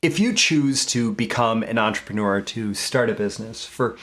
if you choose to become an entrepreneur, to start a business, for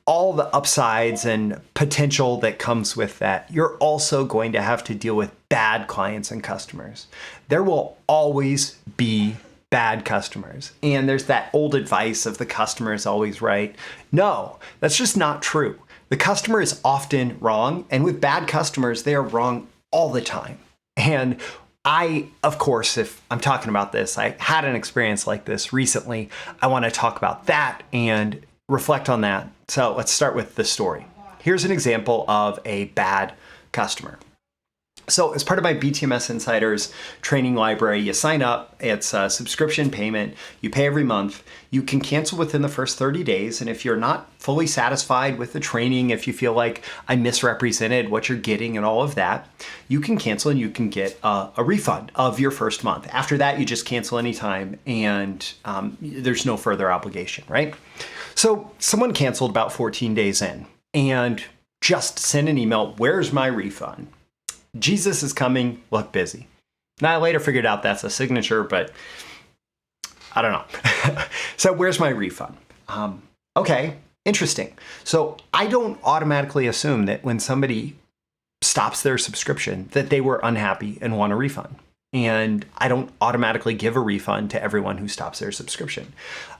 all the upsides and potential that comes with that, you're also going to have to deal with bad clients and customers. There will always be bad customers. And there's that old advice of the customer is always right. No, that's just not true. The customer is often wrong. And with bad customers, they are wrong all the time. And of course, if I'm talking about this, I had an experience like this recently. I want to talk about that and reflect on that. So let's start with the story. Here's an example of a bad customer. So as part of my BTMS Insiders training library, you sign up, it's a subscription payment, you pay every month, you can cancel within the first 30 days. And if you're not fully satisfied with the training, if you feel like I misrepresented what you're getting and all of that, you can cancel and you can get a refund of your first month. After that, you just cancel anytime and there's no further obligation, right? So someone canceled about 14 days in and just sent an email, "Where's my refund? Jesus is coming, look busy." Now, I later figured out that's a signature, but I don't know. So where's my refund? Okay, interesting. So I don't automatically assume that when somebody stops their subscription that they were unhappy and want a refund. And I don't automatically give a refund to everyone who stops their subscription.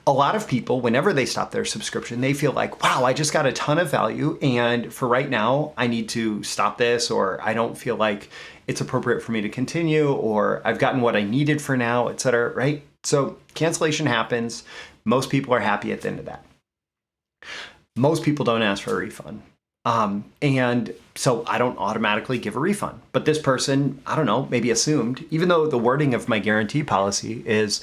A lot of people, whenever they stop their subscription, they feel like, wow, I just got a ton of value. And for right now, I need to stop this, or I don't feel like it's appropriate for me to continue, or I've gotten what I needed for now, et cetera, right? So cancellation happens. Most people are happy at the end of that. Most people don't ask for a refund. And so I don't automatically give a refund. But this person, I don't know, maybe assumed, even though the wording of my guarantee policy is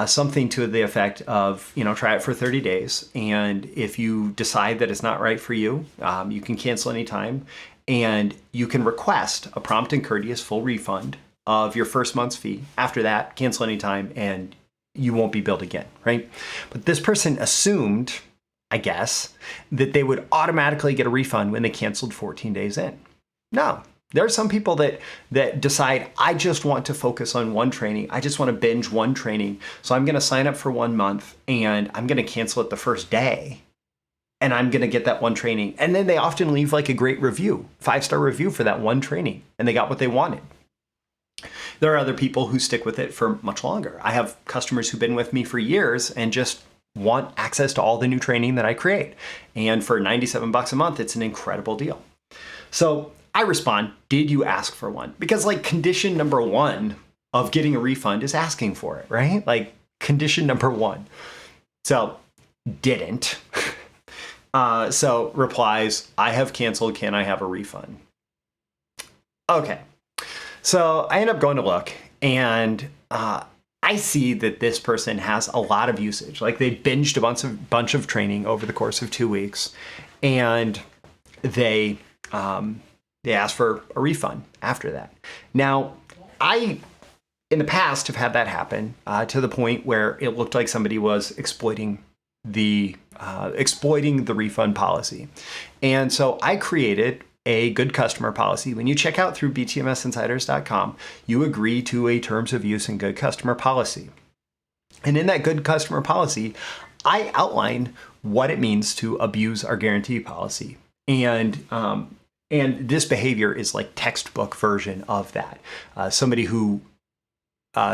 something to the effect of, try it for 30 days. And if you decide that it's not right for you, you can cancel anytime. And you can request a prompt and courteous full refund of your first month's fee. After that, cancel anytime and you won't be billed again, right? But this person assumed, I guess, that they would automatically get a refund when they canceled 14 days in. No, there are some people that decide, I just want to focus on one training. I just want to binge one training. So I'm going to sign up for 1 month and I'm going to cancel it the first day. And I'm going to get that one training. And then they often leave like a great review, 5-star review for that one training. And they got what they wanted. There are other people who stick with it for much longer. I have customers who've been with me for years and just want access to all the new training that I create. And for $97 a month, it's an incredible deal. So I respond, did you ask for one? Because like condition number 1 of getting a refund is asking for it, right? Like condition number 1. So didn't. So replies, I have canceled, can I have a refund? Okay. So I end up going to look and I see that this person has a lot of usage. Like they binged a bunch of training over the course of 2 weeks, and they asked for a refund after that. Now, I in the past have had that happen to the point where it looked like somebody was exploiting the refund policy, and so I created a good customer policy. When you check out through BTMSinsiders.com, you agree to a terms of use and good customer policy. And in that good customer policy, I outline what it means to abuse our guarantee policy. And this behavior is like textbook version of that. Somebody who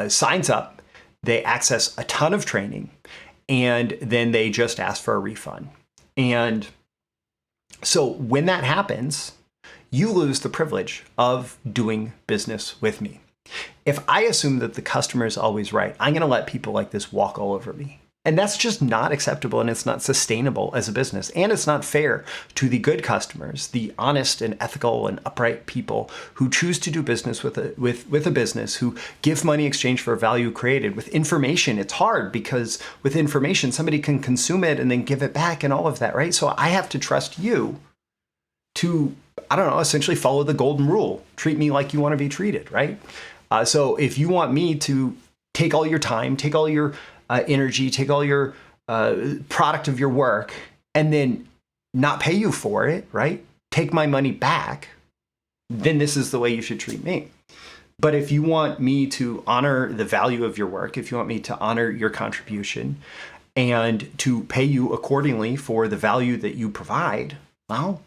signs up, they access a ton of training, and then they just ask for a refund. And so when that happens, you lose the privilege of doing business with me. If I assume that the customer is always right, I'm going to let people like this walk all over me. And that's just not acceptable, and it's not sustainable as a business. And it's not fair to the good customers, the honest and ethical and upright people who choose to do business with a business, who give money in exchange for value created. With information, it's hard because with information, somebody can consume it and then give it back and all of that, right? So I have to trust you to, I don't know, essentially follow the golden rule. Treat me like you want to be treated, right? So if you want me to take all your time, take all your energy, take all your product of your work, and then not pay you for it, right? Take my money back, then this is the way you should treat me. But if you want me to honor the value of your work, if you want me to honor your contribution and to pay you accordingly for the value that you provide, well,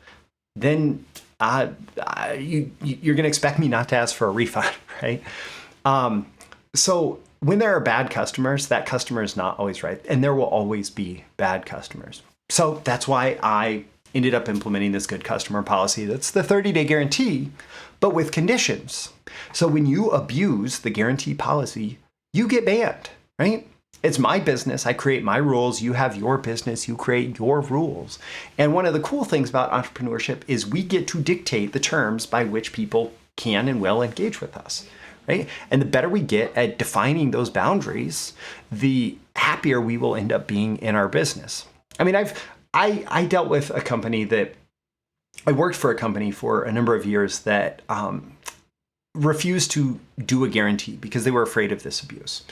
then you're going to expect me not to ask for a refund, right? So when there are bad customers, that customer is not always right. And there will always be bad customers. So that's why I ended up implementing this good customer policy. That's the 30-day guarantee, but with conditions. So when you abuse the guarantee policy, you get banned, right? It's my business. I create my rules. You have your business. You create your rules. And one of the cool things about entrepreneurship is we get to dictate the terms by which people can and will engage with us, right? And the better we get at defining those boundaries, the happier we will end up being in our business. I mean, I dealt with a company that I worked for a company for a number of years that refused to do a guarantee because they were afraid of this abuse.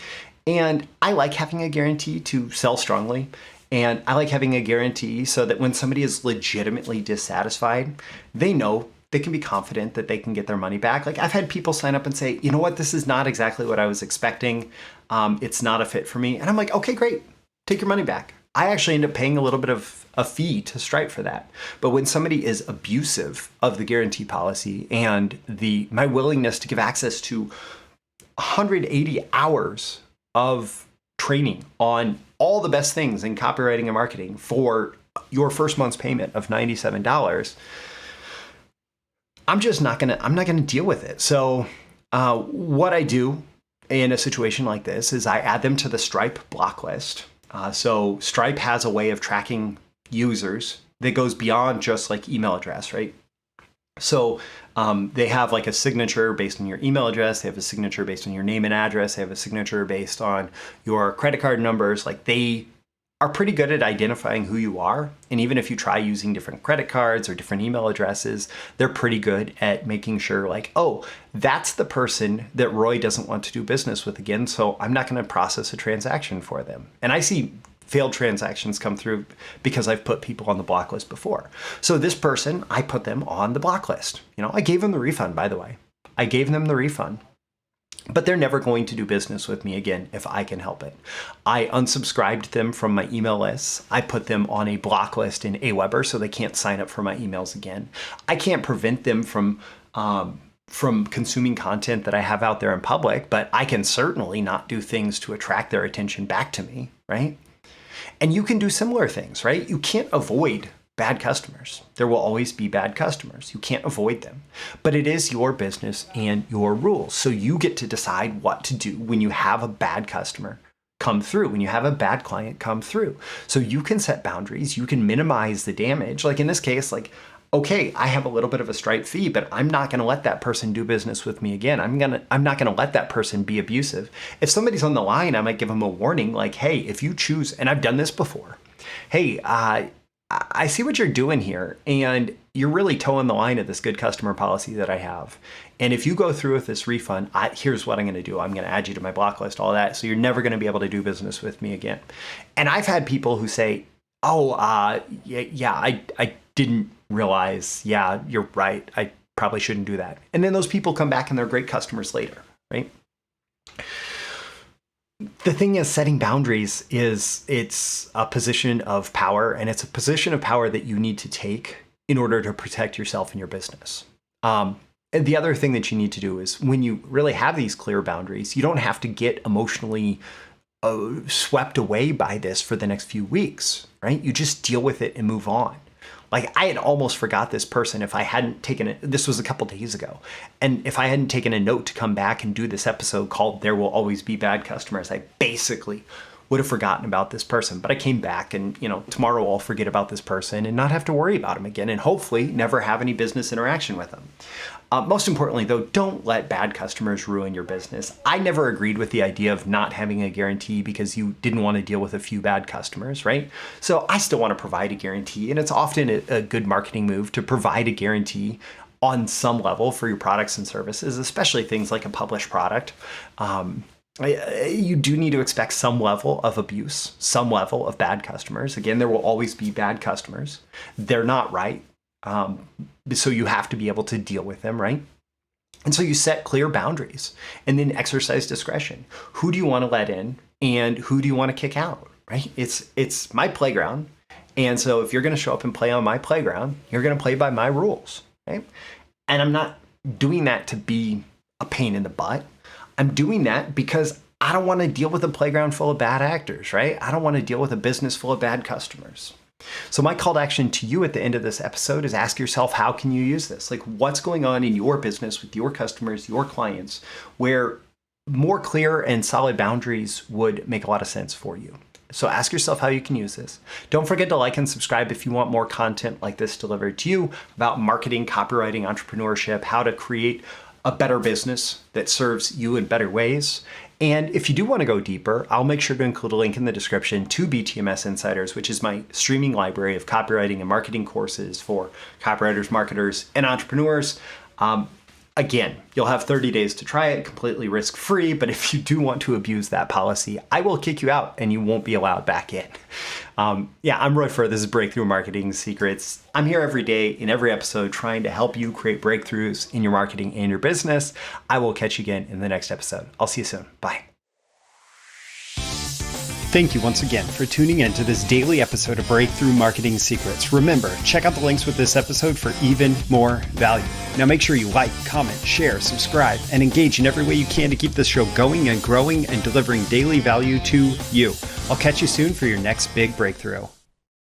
And I like having a guarantee to sell strongly. And I like having a guarantee so that when somebody is legitimately dissatisfied, they know they can be confident that they can get their money back. Like I've had people sign up and say, you know what, this is not exactly what I was expecting. It's not a fit for me. And I'm like, okay, great. Take your money back. I actually end up paying a little bit of a fee to Stripe for that. But when somebody is abusive of the guarantee policy and my willingness to give access to 180 hours of training on all the best things in copywriting and marketing for your first month's payment of $97, I'm not gonna deal with it. So what I do in a situation like this is I add them to the Stripe block list. So Stripe has a way of tracking users that goes beyond just like email address, right? So they have like a signature based on your email address. They have a signature based on your name and address. They have a signature based on your credit card numbers. Like they are pretty good at identifying who you are. And even if you try using different credit cards or different email addresses, they're pretty good at making sure like, oh, that's the person that Roy doesn't want to do business with again. So I'm not going to process a transaction for them. And I see failed transactions come through because I've put people on the block list before. So this person, I put them on the block list. I gave them the refund, by the way. I gave them the refund. But they're never going to do business with me again if I can help it. I unsubscribed them from my email lists. I put them on a block list in Aweber so they can't sign up for my emails again. I can't prevent them from consuming content that I have out there in public, but I can certainly not do things to attract their attention back to me, right? And you can do similar things, right? You can't avoid bad customers. There will always be bad customers. You can't avoid them. But it is your business and your rules. So you get to decide what to do when you have a bad customer come through, when you have a bad client come through. So you can set boundaries. You can minimize the damage. Like in this case, like, okay, I have a little bit of a Stripe fee, but I'm not going to let that person do business with me again. I'm not going to let that person be abusive. If somebody's on the line, I might give them a warning like, hey, if you choose, and I've done this before, hey, I see what you're doing here, and you're really towing the line of this good customer policy that I have. And if you go through with this refund, here's what I'm going to do. I'm going to add you to my block list, all that. So you're never going to be able to do business with me again. And I've had people who say, oh, I didn't realize, yeah, you're right. I probably shouldn't do that. And then those people come back and they're great customers later, right? The thing is, setting boundaries it's a position of power, and it's a position of power that you need to take in order to protect yourself and your business. And the other thing that you need to do is when you really have these clear boundaries, you don't have to get emotionally swept away by this for the next few weeks, right? You just deal with it and move on. Like I had almost forgot this person if I hadn't taken it. This was a couple days ago. And if I hadn't taken a note to come back and do this episode called There Will Always Be Bad Customers, I basically would have forgotten about this person. But I came back and, tomorrow I'll forget about this person and not have to worry about him again and hopefully never have any business interaction with them. Most importantly, though, don't let bad customers ruin your business. I never agreed with the idea of not having a guarantee because you didn't want to deal with a few bad customers, right? So I still want to provide a guarantee, and it's often a good marketing move to provide a guarantee on some level for your products and services, especially things like a published product. You do need to expect some level of abuse, some level of bad customers. Again, there will always be bad customers. They're not right. So you have to be able to deal with them, right? And so you set clear boundaries and then exercise discretion. Who do you want to let in and who do you want to kick out, right? It's my playground. And so if you're going to show up and play on my playground, you're going to play by my rules, right? And I'm not doing that to be a pain in the butt. I'm doing that because I don't want to deal with a playground full of bad actors, right? I don't want to deal with a business full of bad customers. So my call to action to you at the end of this episode is ask yourself, how can you use this? Like, what's going on in your business with your customers, your clients, where more clear and solid boundaries would make a lot of sense for you. So ask yourself how you can use this. Don't forget to like and subscribe if you want more content like this delivered to you about marketing, copywriting, entrepreneurship, how to create a better business that serves you in better ways. And if you do want to go deeper, I'll make sure to include a link in the description to BTMS Insiders, which is my streaming library of copywriting and marketing courses for copywriters, marketers, and entrepreneurs. Again, you'll have 30 days to try it completely risk-free, but if you do want to abuse that policy, I will kick you out and you won't be allowed back in. I'm Roy Furr. This is Breakthrough Marketing Secrets. I'm here every day in every episode trying to help you create breakthroughs in your marketing and your business. I will catch you again in the next episode. I'll see you soon. Bye. Thank you once again for tuning in to this daily episode of Breakthrough Marketing Secrets. Remember, check out the links with this episode for even more value. Now make sure you like, comment, share, subscribe, and engage in every way you can to keep this show going and growing and delivering daily value to you. I'll catch you soon for your next big breakthrough.